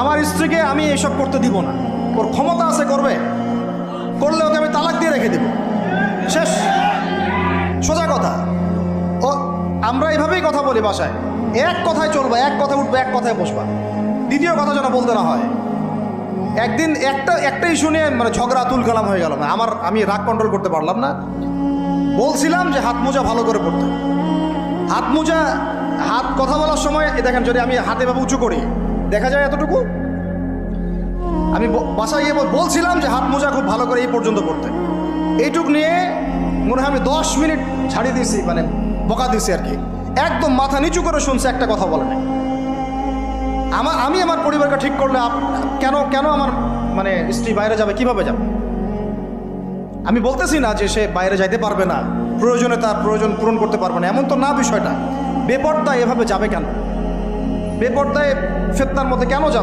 আমার স্ত্রীকে আমি এইসব করতে দিব না, ওর ক্ষমতা আছে করবে, করলে ওকে আমি তালাক দিয়ে রেখে দেব, শেষ, সোজা কথা। ও আমরা এইভাবেই কথা বলি বাসায়, এক কথায় চলবা, এক কথা উঠবে, এক কথায় বসবা, দ্বিতীয় কথা যেন বলতে না হয়। একদিন একটা ইস্যু নিয়ে মানে ঝগড়া তুলকালাম হয়ে গেল, আমি রাগ কন্ট্রোল করতে পারলাম না। বলছিলাম যে হাত মোজা ভালো করে পড়তে, হাত মোজা, হাত কথা বলার সময় দেখেন যদি আমি হাতে ভাবে উঁচু করি দেখা যায় এতটুকু। আমি বাসায় গিয়ে বলছিলাম যে হাত মোজা খুব ভালো করে এই পর্যন্ত পড়তে, এইটুক নিয়ে মনে হয় আমি 10 মিনিট ছাড়িয়ে দিয়েছি, মানে বকা দিয়েছি আর কি। একদম মাথা নিচু করে শুনছে, একটা কথা বলে নাই। আমি আমার পরিবারকে ঠিক করলে কেন আমার মানে স্ত্রী বাইরে যাবে, কিভাবে যাবে? আমি বলতেছি না যে সে বাইরে যাইতে পারবে না, প্রয়োজনে তার প্রয়োজন পূরণ করতে পারবে না, এমন তো না বিষয়টা। বেপরদায় এভাবে যাবে কেন? বেপরদায় ফিতনার মধ্যে কেন যাবে?